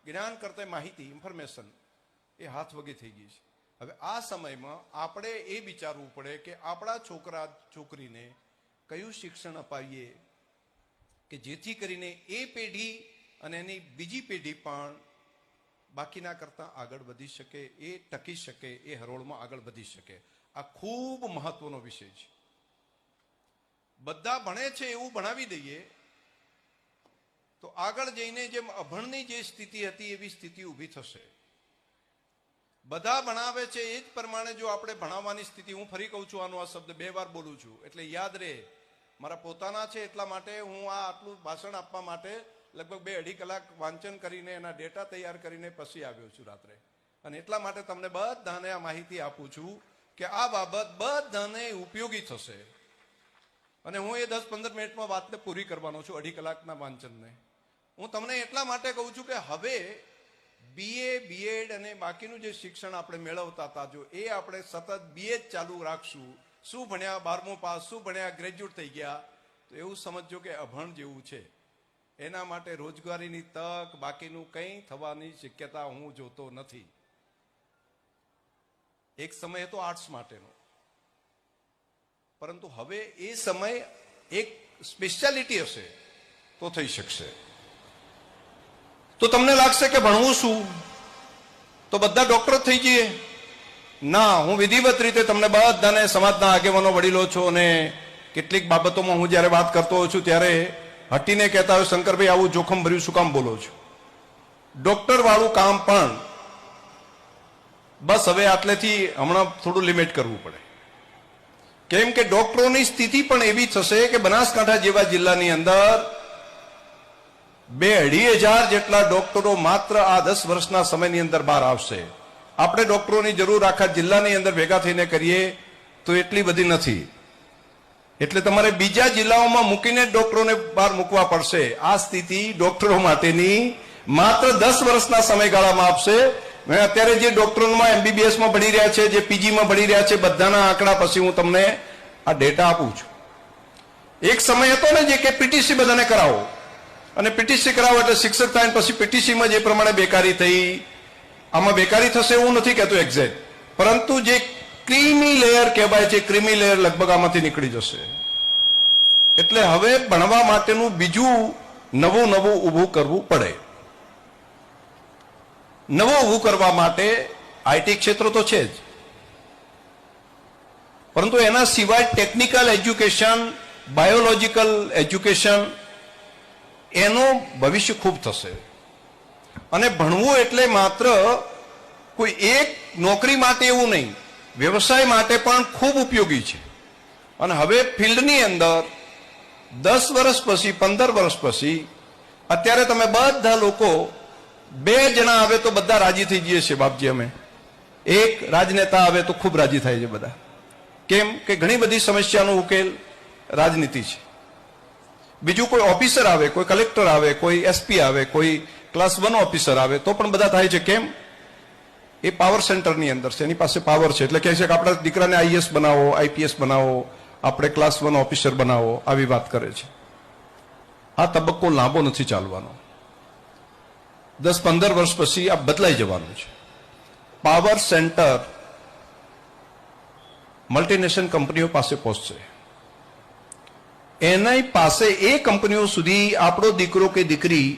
જ્ઞાન કરતા માહિતી ઇન્ફોર્મેશન એ હાથ વગી થઈ ગઈ છે. હવે આ સમયમાં આપણે એ વિચારવું પડે કે આપણા છોકરા છોકરીને કયું શિક્ષણ અપાવીએ કે જેથી કરીને એ પેઢી અને એની બીજી પેઢી પણ બાકીના કરતાં આગળ વધી શકે, એ ટકી શકે, એ હરોળમાં આગળ વધી શકે. આ ખૂબ મહત્વનો વિષય છે. બધા ભણે છે એવું ભણાવી દઈએ તો આગળ જઈને જેમ અભણની જે સ્થિતિ હતી એવી સ્થિતિ ઊભી થશે. બધા ભણાવે છે એ જ પ્રમાણે જો આપણે ભણાવવાની સ્થિતિ, હું ફરી કહું છું, આનો આ શબ્દ 2 વાર બોલું છું એટલે યાદ રહે, મારા પોતાના છે એટલા માટે હું આ આટલું ભાષણ આપવા માટે લગભગ 2-2.5 કલાક વાંચન કરીને એના ડેટા તૈયાર કરીને પછી આવ્યો છું રાત્રે. અને એટલા માટે તમને બધાને આ માહિતી આપું છું કે આ બાબત બધાને ઉપયોગી થશે. અને હું એ 10-15 મિનિટમાં વાતને પૂરી કરવાનો છું, 2.5 કલાકના વાંચનને. હું તમને એટલા માટે કહું છું કે હવે BA, BEd અને બાકીનું જે શિક્ષણ આપણે મેળવતા હતા, જો એ આપણે સતત BA જ ચાલુ રાખશું, શું ભણ્યા 12મું પાસ, શું ભણ્યા ગ્રેજ્યુએટ થઈ ગયા, તો એવું સમજજો કે અભણ જેવું છે. એના માટે રોજગારીની તક બાકીનું કંઈ થવાની શક્યતા હું જોતો નથી. એક સમય હતો આર્ટ્સ માટેનો, પરંતુ હવે એ સમય એક સ્પેશિયાલિટી હશે તો થઈ શકશે. તો તમને લાગશે કે ભણવું શું, તો બધા ડોક્ટર થઈ જઈએ? ના, હું વિધિવત રીતે તમને બધાને, સમાજના આગેવાનો, વડીલો છો, અને કેટલીક બાબતોમાં હું જ્યારે વાત કરતો હોઉં છું ત્યારે હટીને કહેતા હોય, શંકરભાઈ આવું જોખમ ભર્યું શું કામ બોલો છો? ડોક્ટર વાળું કામ પણ બસ હવે આટલેથી હમણાં થોડું લિમિટ કરવું પડે. કેમ કે ડોક્ટરોની સ્થિતિ પણ એવી થશે કે બનાસકાંઠા જેવા જિલ્લાની અંદર 2,500 જેટલા ડોક્ટરો માત્ર આ 10 વર્ષના સમયની અંદર બહાર આવશે. આપણે ડોક્ટરોની જરૂર આખા જિલ્લાની અંદર ભેગા થઈને કરીએ તો એટલી બધી નથી. એટલે તમારે બીજા જિલ્લાઓમાં મૂકીને ડોક્ટરોને બહાર મૂકવા પડશે. આ સ્થિતિ ડોક્ટરો માટેની માત્ર 10 વર્ષના સમયગાળામાં આપશે. મેં અત્યારે જે ડોક્ટરોમાં MBBSમાં ભણી રહ્યા છે, જે PGમાં ભણી રહ્યા છે, બધાના આંકડા પછી હું તમને આ ડેટા આપું છું. એક સમય હતો ને જે કે PTC બધાને કરાવો, અને PTC કરાવો એટલે શિક્ષક થાય, પછી PTCમાં જે પ્રમાણે બેકારી થઈ, આમાં બેકારી થશે એવું નથી કહેતો એક્ઝેક્ટ, પરંતુ જે ક્રીમી લેયર કહેવાય છે, ક્રીમી લેયર લગભગ આમાંથી નીકળી જશે. એટલે હવે ભણવા માટેનું બીજું નવું ઊભું કરવું પડે. નવું ઊભું કરવા માટે IT ક્ષેત્ર તો છે જ, પરંતુ એના સિવાય ટેકનિકલ એજ્યુકેશન, બાયોલોજીકલ એજ્યુકેશન, એનું ભવિષ્ય ખૂબ થશે. અને ભણવું એટલે માત્ર કોઈ એક નોકરી માટે એવું નહીં, વ્યવસાય માટે પણ ખૂબ ઉપયોગી છે. અને હવે ફિલ્ડની અંદર 10 વર્ષ પછી, 15 વર્ષ પછી, અત્યારે તમે બધા લોકો 2 જણા આવે તો બધા રાજી થઈ જઈએ છે. બાપજી, અમે એક રાજનેતા આવે તો ખૂબ રાજી થાય છે બધા. કેમ કે ઘણી બધી સમસ્યાનો ઉકેલ રાજનીતિ છે. બીજું કોઈ ઓફિસર આવે, કોઈ કલેક્ટર આવે, કોઈ SP આવે, કોઈ ક્લાસ 1 ઓફિસર આવે તો પણ બધા થાય છે. કેમ? એ પાવર સેન્ટરની અંદર છે, એની પાસે પાવર છે, એટલે કહે છે કે આપણા દીકરાને IAS બનાવો, IPS બનાવો, આપણે ક્લાસ 1 ઓફિસર બનાવો, આવી વાત કરે છે. આ તબક્કો લાંબો નથી ચાલવાનો. 10-15 વર્ષ પછી આ બદલાઈ જવાનું છે. પાવર સેન્ટર મલ્ટીનેશનલ કંપનીઓ પાસે પહોંચશે. એની પાસે, એ કંપનીઓ સુધી આપણો દીકરો કે દીકરી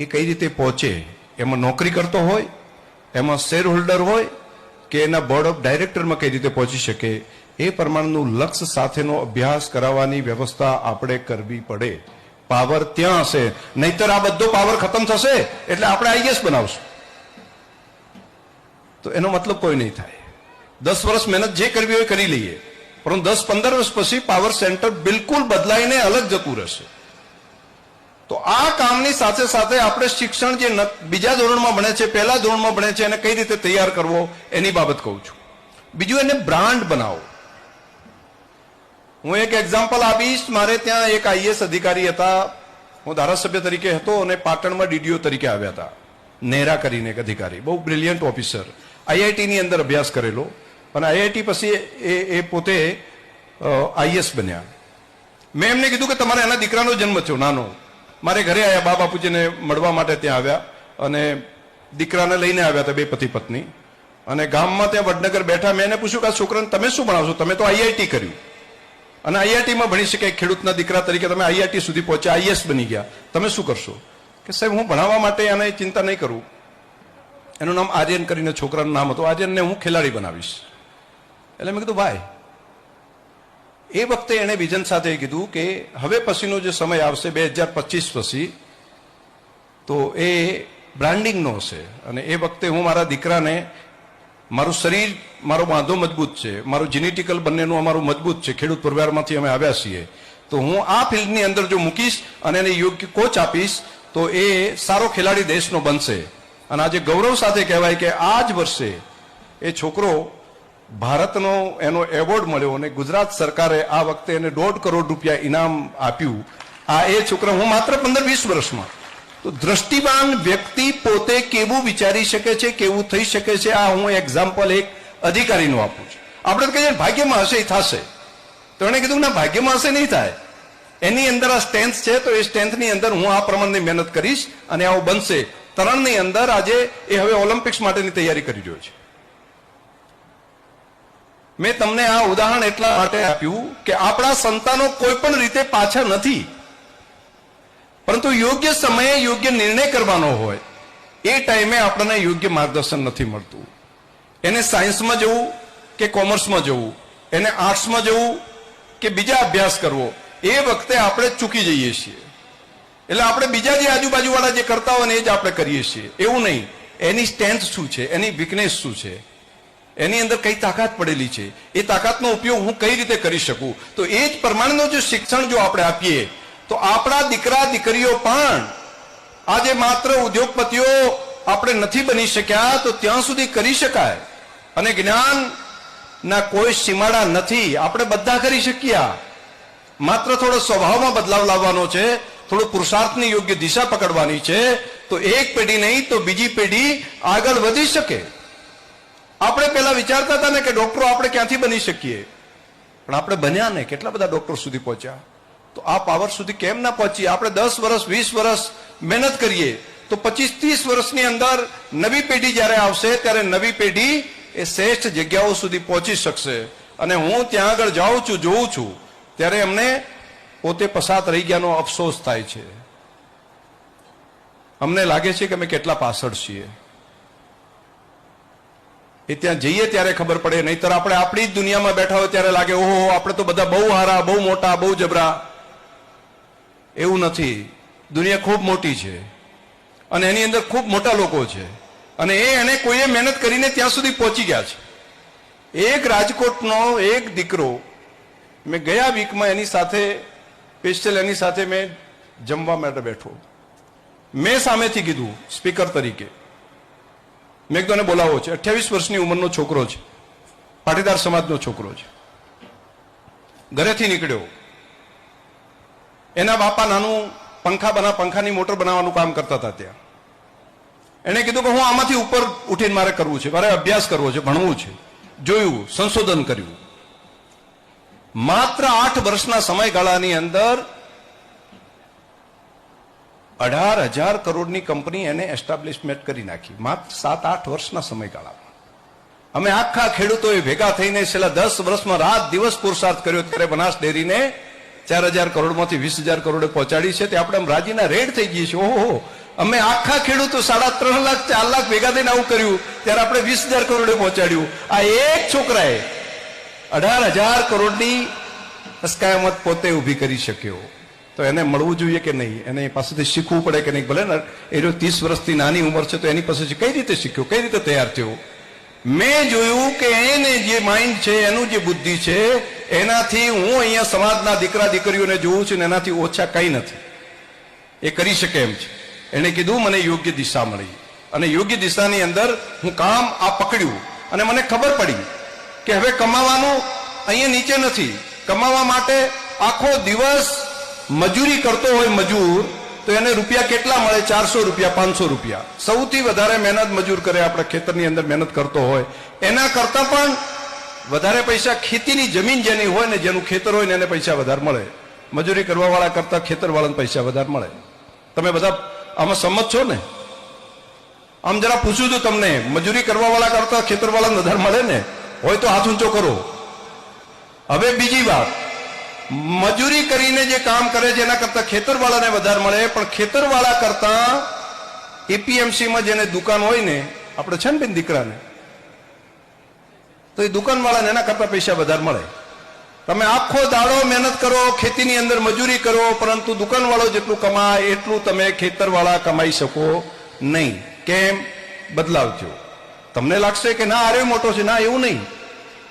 એ કઈ રીતે પહોંચે, એમાં નોકરી કરતો હોય, એમાં શેર હોલ્ડર હોય, કે એના બોર્ડ ઓફ ડાયરેક્ટરમાં કઈ રીતે પહોંચી શકે, એ પ્રમાણનું લક્ષ્ય સાથેનો અભ્યાસ કરાવવાની વ્યવસ્થા આપણે કરવી પડે. પાવર ત્યાં હશે, નહીતર આ બધો પાવર ખતમ થશે એટલે આપણે IAS બનાવશું તો એનો મતલબ કોઈ નહીં થાય. 10 વર્ષ મહેનત જે કરવી હોય કરી લઈએ, પરંતુ 10-15 વર્ષ પછી પાવર સેન્ટર બિલકુલ બદલાઈને અલગ જતું રહેશે. તો આ કામની સાથે સાથે આપણે શિક્ષણ જે બીજા ધોરણમાં ભણે છે, પહેલા ધોરણમાં ભણે છે, એને કઈ રીતે તૈયાર કરવો એની બાબત કહું છું. બીજું, એને બ્રાન્ડ બનાવો. હું એક એક્ઝામ્પલ આપીશ. મારે ત્યાં એક IAS અધિકારી હતા, હું ધારાસભ્ય તરીકે હતો અને પાટણમાં DDO તરીકે આવ્યા હતા. નેહરા કરીને એક અધિકારી, બહુ બ્રિલિયન્ટ ઓફિસર, IIT ની અંદર અભ્યાસ કરેલો, અને IIT પછી એ પોતે IAS બન્યા. મેં એમને કીધું કે તમારે એના દીકરાનો જન્મ થયો નાનો, મારે ઘરે આવ્યા, બા બાપુજીને મળવા માટે ત્યાં આવ્યા અને દીકરાને લઈને આવ્યા હતા, બે પતિ પત્ની. અને ગામમાં ત્યાં વડનગર બેઠા, મેં એને પૂછ્યું કે આ છોકરાને તમે શું ભણાવશો? તમે તો આઈઆઈટી કર્યું અને આઈઆઈટીમાં ભણી શકે, ખેડૂતના દીકરા તરીકે તમે આઈઆઈટી સુધી પહોંચ્યા, આઈએસ બની ગયા, તમે શું કરશો? કે સાહેબ હું ભણાવવા માટે એને ચિંતા નહીં કરું. એનું નામ આર્યન કરીને છોકરાનું નામ હતું. આર્યનને હું ખેલાડી બનાવીશ. એટલે મેં કીધું ભાઈ, એ વખતે એણે વિઝન સાથે કીધું કે હવે પછીનો જે સમય આવશે 2025 પછી, તો એ બ્રાન્ડિંગનો હશે. અને એ વખતે હું મારા દીકરાને, મારું શરીર, મારો બાંધો મજબૂત છે, મારું જીનેટિકલ બંનેનું અમારું મજબૂત છે, ખેડૂત પરિવારમાંથી અમે આવ્યા છીએ, તો હું આ ફિલ્ડની અંદર જો મૂકીશ અને એને યોગ્ય કોચ આપીશ તો એ સારો ખેલાડી દેશનો બનશે. અને આજે ગૌરવ સાથે કહેવાય કે આ જ વર્ષે એ છોકરો ભારતનો એનો એવોર્ડ મળ્યો અને ગુજરાત સરકારે આ વખતે એને 1.5 કરોડ રૂપિયા ઇનામ આપ્યું. આ એ છોકરો, હું માત્ર 15-20 વર્ષમાં. તો દ્રષ્ટિવાન વ્યક્તિ પોતે કેવું વિચારી શકે છે, કેવું થઈ શકે છે, આ હું એક્ઝામ્પલ એક અધિકારીનું આપું છું. આપણે તો કહીએ ભાગ્યમાં હશે એ થશે, તો એણે કીધું ના, ભાગ્યમાં હશે નહીં થાય, એની અંદર આ સ્ટ્રેન્થ છે, તો એ સ્ટ્રેન્થની અંદર હું આ પ્રમાણની મહેનત કરીશ અને આવું બનશે. તરણની અંદર આજે એ હવે ઓલિમ્પિક્સ માટેની તૈયારી કરી રહ્યો છે. મેં તમને આ ઉદાહરણ એટલા માટે આપ્યું કે આપણા સંતાનો કોઈ પણ રીતે પાછા નથી, પરંતુ યોગ્ય સમયે યોગ્ય નિર્ણય કરવાનો હોય એ ટાઈમે આપણને યોગ્ય માર્ગદર્શન નથી મળતું. એને સાયન્સમાં જવું કે કોમર્સમાં જવું, એને આર્ટ્સમાં જવું કે બીજા અભ્યાસ કરવો, એ વખતે આપણે ચૂકી જઈએ છીએ. એટલે આપણે બીજા જે આજુબાજુવાળા જે કરતા હોય ને એ જ આપણે કરીએ છીએ. એવું નહીં, એની સ્ટ્રેન્થ શું છે, એની વીકનેસ શું છે, એની અંદર કઈ તાકાત પડેલી છે, એ તાકાતનો ઉપયોગ હું કઈ રીતે કરી શકું. તો એ જ પ્રમાણેનું જો શિક્ષણ જો આપણે આપીએ તો આપણા દીકરા દીકરીઓ પણ આજે માત્ર ઉદ્યોગપતિઓ આપણે નથી બની શક્યા તો ત્યાં સુધી કરી શકાય. અને જ્ઞાનના કોઈ સીમાડા નથી, આપણે બધા કરી શકીએ. માત્ર થોડો સ્વભાવમાં બદલાવ લાવવાનો છે, થોડો પુરુષાર્થની યોગ્ય દિશા પકડવાની છે, તો એક પેઢી નહીં તો બીજી પેઢી આગળ વધી શકે. આપણે પહેલા વિચારતા હતા ને કે ડોક્ટરો આપણે ક્યાંથી બની શકીએ, પણ આપણે બન્યા ને, કેટલા બધા ડોક્ટર સુધી પહોંચ્યા. તો આ પાવર સુધી કેમ ના પહોંચીએ? આપણે 10 વર્ષ 20 વર્ષ મહેનત કરીએ તો 25-30 વર્ષની અંદર નવી પેઢી જ્યારે આવશે ત્યારે નવી પેઢી એ શ્રેષ્ઠ જગ્યાઓ સુધી પહોંચી શકશે. અને હું ત્યાં આગળ જાઉં છું, જોઉં છું, ત્યારે અમને પોતે પસાત રહી ગયાનો અફસોસ થાય છે. અમને લાગે છે કે અમે કેટલા પાછળ છીએ. એ ત્યાં જઈએ ત્યારે ખબર પડે, નહીતર આપણે આપણી જ દુનિયામાં બેઠા હોય ત્યારે લાગે ઓહો આપણે તો બધા બહુ હારા, બહુ મોટા, બહુ જબરા. એવું નથી. દુનિયા ખૂબ મોટી છે અને એની અંદર ખૂબ મોટા લોકો છે અને એને કોઈએ મહેનત કરીને ત્યાં સુધી પહોંચી ગયા છે. એક રાજકોટનો એક દીકરો, મેં ગયા વીકમાં એની સાથે સ્પેશિયલ એની સાથે મેં જમવા માટે બેઠો. મેં સામેથી કીધું સ્પીકર તરીકે, મેં એકદોને બોલાવો છે. 28 વર્ષની ઉંમરનો છોકરો છે, પાટીદાર સમાજનો છોકરો છે. ઘરેથી નીકળ્યો, એના બાપા નાનું પંખાની મોટર બનાવવાનું કામ કરતા હતા ત્યાં. એને કીધું કે હું આમાંથી ઉપર ઉઠીને મારે કરવું છે, મારે અભ્યાસ કરવો છે, ભણવું છે. જોયું, સંશોધન કર્યું. માત્ર 8 વર્ષના સમયગાળાની અંદર 18,000 કરોડની કંપની એને એસ્ટાબ્લિશમેન્ટ કરી નાખી, માત્ર 7-8 વર્ષના સમયગાળામાં. અમે આખા ખેડૂતોએ ભેગા થઈને છેલ્લા 10 વર્ષમાં રાત દિવસ પુરુષાર્થ કર્યો, ત્યારે બનાસ ડેરીને 4,000 કરોડમાંથી 20,000 કરોડે પહોંચાડી છે. તે આપણે રાજીના રેડ થઈ ગઈ છે. ઓહો, અમે આખા ખેડૂતો 3.5 લાખ 4 લાખ ભેગા થઈને આવું કર્યું, ત્યારે આપણે 20,000 કરોડે પહોંચાડ્યું. આ એક છોકરાએ 18,000 કરોડની અસ્કાયામત પોતે ઊભી કરી શક્યો. તો એને મળવું જોઈએ કે નહીં? એને પાસેથી શીખવું પડે કે નહીં? ભલે ને એ 30 વર્ષથી નાની ઉંમર છે, તો એની પાસેથી કઈ રીતે શીખ્યો, કઈ રીતે તૈયાર થયો? મેં જોયું કે એને જે માઇન્ડ છે, એનું જે બુદ્ધિ છે, એનાથી હું અહીંયા સમાજના દીકરા દીકરીઓને જોઉં છું ને એનાથી ઓછા કંઈ નથી. એ કરી શકે એમ છે. એને કીધું મને યોગ્ય દિશા મળી અને યોગ્ય દિશાની અંદર હું કામ આ પકડ્યું અને મને ખબર પડી કે હવે કમાવાનું અહીંયા નીચે નથી. કમાવા માટે આખો દિવસ મજૂરી કરતો હોય મજૂર, તો એને રૂપિયા કેટલા મળે? 400 રૂપિયા, 500 રૂપિયા. સૌથી વધારે મહેનત મજૂર કરે, આપણે ખેતરની અંદર મહેનત કરતો હોય એના કરતા પણ વધારે પૈસા ખેતીની જમીન જેની હોય ને, જેનું ખેતર હોય ને એને પૈસા વધારે મળે. મજૂરી કરવા વાળા કરતા ખેતર વાળાને પૈસા વધારે મળે. તમે બધા આમાં સંમત છો ને? આમ જરા પૂછું છું તમને, મજૂરી કરવા વાળા કરતા ખેતરવાળાને વધારે મળે ને? હોય તો હાથ ઊંચો કરો. હવે બીજી વાત, મજૂરી કરીને જે કામ કરે છે એના કરતા ખેતરવાળાને વધારે મળે, પણ ખેતરવાળા કરતા એપીએમસીમાં જેને દુકાન હોય ને, આપણે છે ને બેન દીકરાને, તો એ દુકાનવાળાને એના કરતા પૈસા વધારે મળે. તમે આખો દાડો મહેનત કરો, ખેતીની અંદર મજૂરી કરો, પરંતુ દુકાનવાળો જેટલું કમાય એટલું તમે ખેતરવાળા કમાઈ શકો નહીં. કેમ? બદલાવ થયો. તમને લાગશે કે ના આરે મોટો છે, ના એવું નહીં.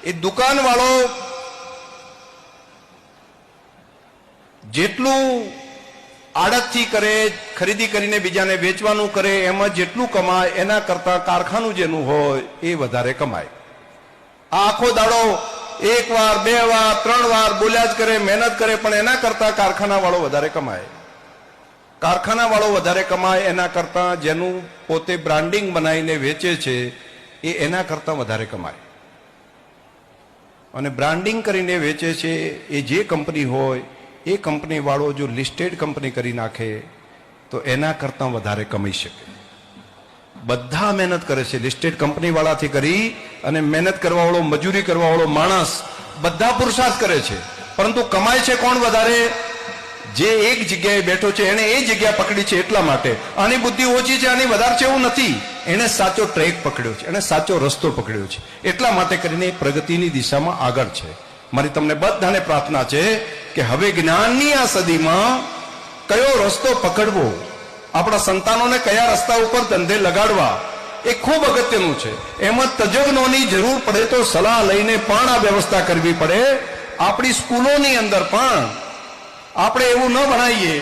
એ દુકાનવાળો જેટલું આડતથી કરે, ખરીદી કરીને બીજાને વેચવાનું કરે, એમાં જેટલું કમાય એના કરતા કારખાનું જેનું હોય એ વધારે કમાય. આખો દાડો એક વાર, બે વાર, ત્રણ વાર બોલ્યા જ કરે, મહેનત કરે, પણ એના કરતા કારખાના વાળો વધારે કમાય. કારખાના વાળો વધારે કમાય એના કરતા જેનું પોતે બ્રાન્ડિંગ બનાવીને વેચે છે એ એના કરતા વધારે કમાય. અને બ્રાન્ડિંગ કરીને વેચે છે એ જે કંપની હોય એ કંપની વાળો જો લિસ્ટેડ કંપની કરી નાખે તો એના કરતા વધારે કમાઈ શકે. બધા મહેનત કરે છે, લિસ્ટેડ કંપની વાળાથી કરી અને મહેનત કરવા વાળો, મજૂરી કરવા વાળો માણસ બધા પુરુષાર્થ કરે છે, પરંતુ કમાય છે કોણ વધારે? જે એક જગ્યાએ બેઠો છે એને એ જગ્યા પકડી છે એટલા માટે. આની બુદ્ધિ ઓછી છે, આની વધારે છે એવું નથી. એને સાચો ટ્રેક પકડ્યો છે, એને સાચો રસ્તો પકડ્યો છે, એટલા માટે કરીને પ્રગતિની દિશામાં આગળ છે. મારી તમને બધાને પ્રાર્થના છે કે હવે જ્ઞાનની આ સદીમાં કયો રસ્તો પકડવો, આપણા સંતાનોને કયા રસ્તા ઉપર ધંધે લગાડવા, એ ખૂબ અગત્યનું છે. એમાં તજજ્ઞોની જરૂર પડે તો સલાહ લઈને પણ આ વ્યવસ્થા કરવી પડે. આપણી સ્કૂલોની અંદર પણ આપણે એવું ન બનાવીએ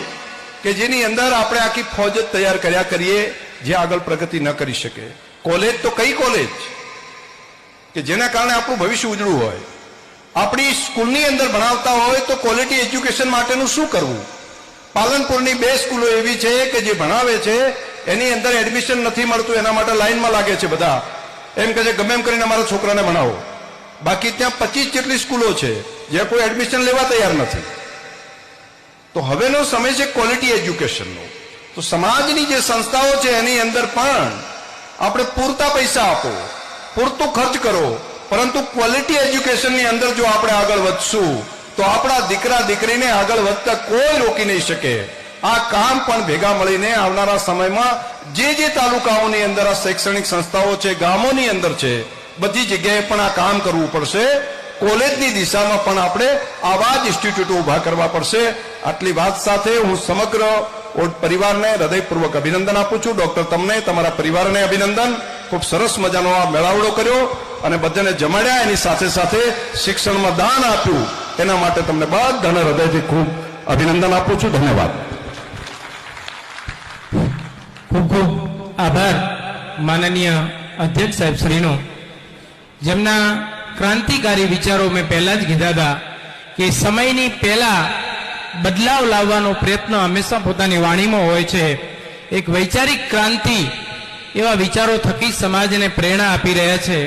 કે જેની અંદર આપણે આખી ફોજ જ તૈયાર કર્યા કરીએ જે આગળ પ્રગતિ ન કરી શકે. કોલેજ તો કઈ કોલેજ કે જેના કારણે આપણું ભવિષ્ય ઉજળું હોય. આપણી સ્કૂલની અંદર ભણાવતા હોય તો ક્વોલિટી એજ્યુકેશન માટેનું શું કરવું? પાલનપુરની 2 સ્કૂલો એવી છે કે જે ભણાવે છે એની અંદર એડમિશન નથી મળતું, એના માટે લાઈનમાં લાગે છે બધા. એમ કે છે ગમે એમ કરીને અમારા છોકરાને ભણાવો. બાકી ત્યાં 25 જેટલી સ્કૂલો છે જ્યાં કોઈ એડમિશન લેવા તૈયાર નથી. તો હવેનો સમય છે ક્વોલિટી એજ્યુકેશનનો. તો સમાજની જે સંસ્થાઓ છે એની અંદર પણ આપણે પૂરતા પૈસા આપો, પૂરતું ખર્ચ કરો, પરંતુ ક્વોલિટી એજ્યુકેશનની અંદર જો આપણે આગળ વધશું તો આપણા દીકરા દીકરીને આગળ વધતા કોઈ રોકી નહીં શકે. આ કામ પણ ભેગા મળીને આવનારા સમયમાં જે તાલુકાઓની અંદર આ શૈક્ષણિક સંસ્થાઓ છે, ગામોની અંદર છે, બધી જગ્યાએ પણ આ કામ કરવું પડશે. કોલેજની દિશામાં પણ આપણે આવા જ ઇન્સ્ટિટ્યૂટો ઉભા કરવા પડશે. આટલી વાત સાથે હું સમગ્ર પરિવારને હૃદયપૂર્વક અભિનંદન આપું છું. ડોક્ટર, તમને, તમારા પરિવારને અભિનંદન. ખૂબ સરસ મજાનો આ મેળાવડો કર્યો અને બધાને જમાડ્યા, એની સાથે સાથે શિક્ષણમાં દાન આપ્યું, એના માટે તમને બધાને હૃદયથી ખૂબ અભિનંદન આપું છું. ધન્યવાદ. ખૂબ ખૂબ આભાર માનનીય અધ્યક્ષ સાહેબ શ્રીનો, જેમના ક્રાંતિકારી વિચારો મેં પહેલા જ કીધા હતા કે સમયની પહેલા બદલાવ લાવવાનો પ્રયત્ન હંમેશા પોતાની વાણીમાં હોય છે. એક વૈચારિક ક્રાંતિ એવા વિચારો થકી સમાજને પ્રેરણા આપી રહ્યા છે.